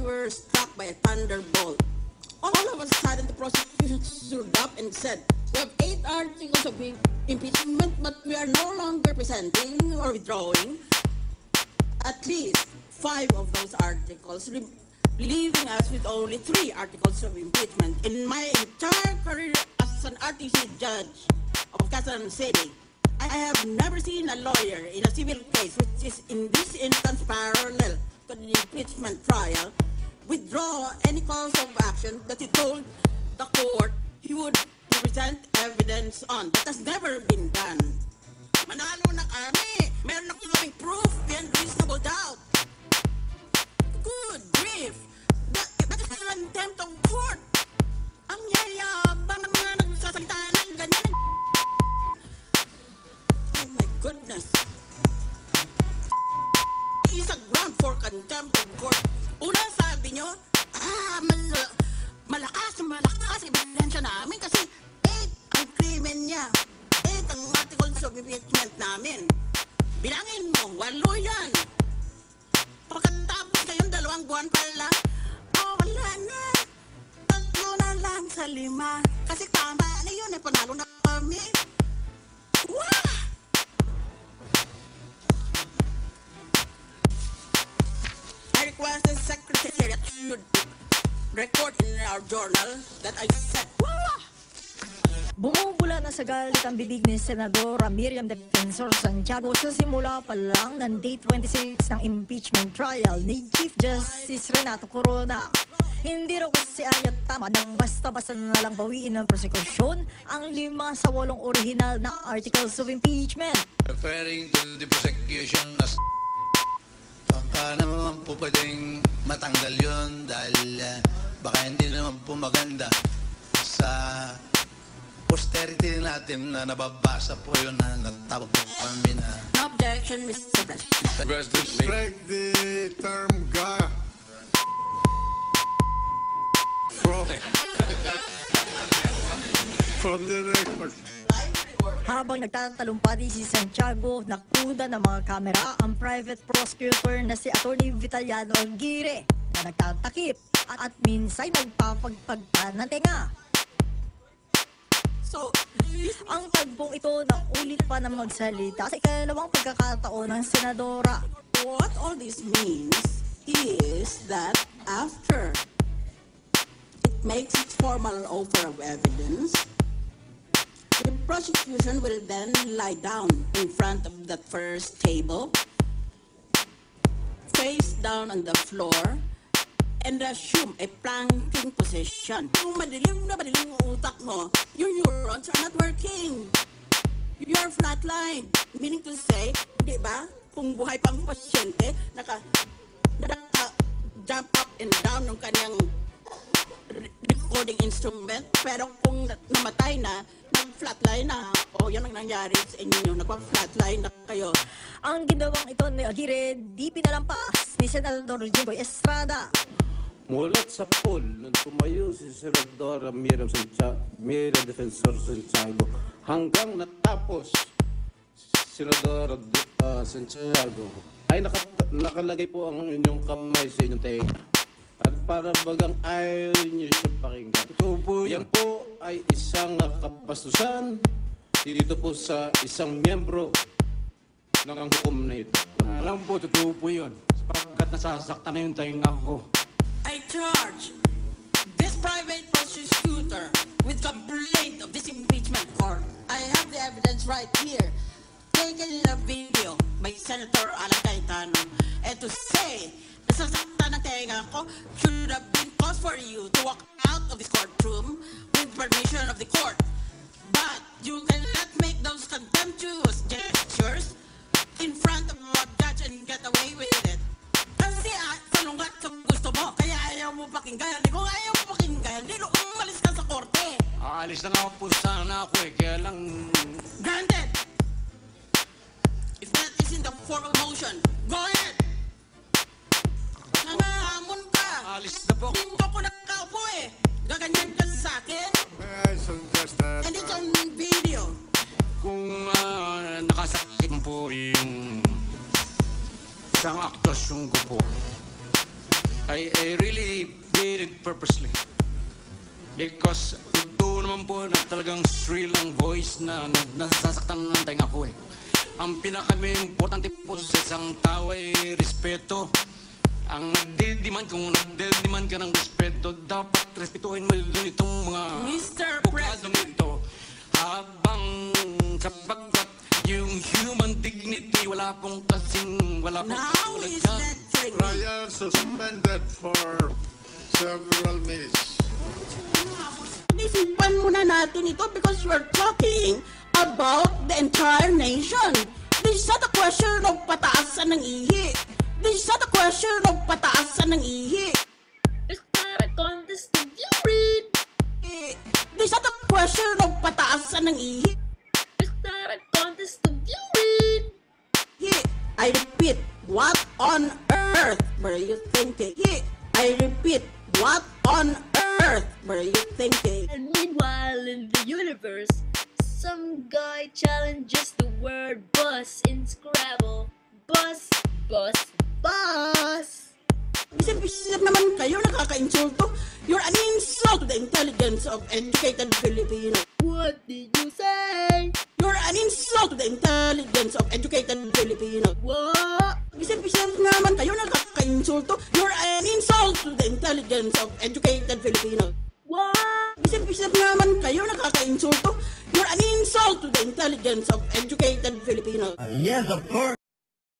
were struck by a thunderbolt. All of a sudden, the prosecution stood up and said, "We have 8 articles of impeachment, but we are no longer presenting or withdrawing at least 5 of those articles, leaving us with only 3 articles of impeachment." In my entire career as an RTC judge of Quezon City, I have never seen a lawyer in a civil case, which is in this instance parallel to the impeachment trial, withdraw any cause of action that he told the court he would present evidence on. That has never been done. Manalo na kami. Meron na kaming proof beyond reasonable doubt. Good grief. That is an attempt of court. Ang yayabang ng mga nagsasalita ng ganyan. Oh my goodness. Is a ground for contempt of court. Una sabi nyo, malakas ebidensya namin kasi 8 ang krimen niya. 8 ang articles of impeachment namin. Bilangin mo, 8 yan. Pagkatapos ngayong 2 buwan pala, wala na. 3 na lang sa 5. Kasi tama na yun, panalo na kami. Wow! I request the Secretariat should record in our journal that I said, "Wah!" Bumubula na sa galit ang bibig ni Senadora Miriam Defensor Santiago sa simula pa lang ng Day 26 ng impeachment trial ni Chief Justice Renato Corona. Hindi raw kasi anya tama nang basta-basta na lang bawiin ng prosekusyon ang 5 sa 8 original na articles of impeachment. Referring to the prosecution as baka naman po pwedeng matanggal yun dahil baka hindi naman po maganda sa posterity natin na nababasa po yun na natawag po kami na No objection, Mr. President. Strike the term "ga" from the record. Habang nagtatalumpati si Santiago, nakuda ng mga kamera ang private prosecutor na si Atty. Vitaliano Aguirre na nagtatakip at minsan nagpapagpag pa ng tenga. So, Ang tagpong ito na ulit pa na magsalita sa ikalawang pagkakataon ng senadora. what all this means is that after it makes its formal offer of evidence, the prosecution will then lie down in front of that first table, face down on the floor, and assume a planking position. Kung madilim na madilim ang utak mo, your neurons are not working. You are flatlined. Meaning to say, di ba, kung buhay pang pasyente, naka-jump up and down ng kanyang recording instrument, pero kung namatay na, nag-flatline na, o yan ang nangyari sa inyo, nagpa-flatline na kayo. Ang ginawang ito ni Aguirre, di pinalampas ni Senador Jinggoy Estrada. Mulat sa pool, nang tumayo si Senadora Miriam Defensor Santiago hanggang natapos si Senadora Santiago ay nakalagay po ang inyong kamay sa inyong tenga. At para bagang ayaw niyo siya pakinggan. Ito po, yan po ay isang kapastusan dito po sa isang miyembro ng hukom na ito. Alam po, totoo po yun. Sapagkat nasasaktan na yung tainga ko. I charge this private prosecutor with complaint of this impeachment court. I have the evidence right here, taken in a video by Senator Alan Cayetano. And to say, nasasaktan ng tenga ko should have been cause for you to walk out of this courtroom with permission of the court. But you cannot make those contemptuous gestures in front of a judge and get away with it. Kasi salungat sa gusto mo, kaya ayaw mo pakinggan. Kung ayaw mo pakinggan, di umalis ka sa korte. Aalis na nga po sana ako kaya lang... Granted! If that isn't the form of motion, go ahead! Nangahamon ka! Aalis na po. Hindi ako nakaupo eh! Gaganyan ka sa akin? I suggest that And it's on video. Kung nakasakit po yung isang aktosyon ko po. I really did it purposely. Because ito naman po na talagang shrill ang voice na nasasaktan ng tainga ko eh. Ang pinaka-importante po sa isang tao ay respeto. Ang nagdidiman, kung nagdidiman ka ng respeto, dapat respetuhin mo din itong mga Mr. bukadong ito. Habang sapagkat yung human dignity, wala pong kasing, wala pong Now is that tricky. Trial suspended for several minutes. Isipan muna natin ito because we're talking about the entire nation. This is not a question of pataasan ng ihi. This is not a question of pataasan ng ihi. Is that a contest of you read? This is not a question of pataasan ng ihi. Is that a contest of you read? I repeat, what on earth were you thinking? I repeat, what on earth were you thinking? And meanwhile in the universe, some guy challenges the word bus in Scrabble. Bus, bus, bus. Isip-isip naman kayo, nakaka-insulto. You're an insult to the intelligence of educated Filipino. What did you say? You're an insult to the intelligence of educated Filipino. What? Isip-isip naman kayo, nakaka-insulto. You're an insult to the intelligence of educated Filipino. What? Isip-isip naman kayo, nakaka-insulto. You're an insult to the intelligence of educated Filipino. Yes, of course.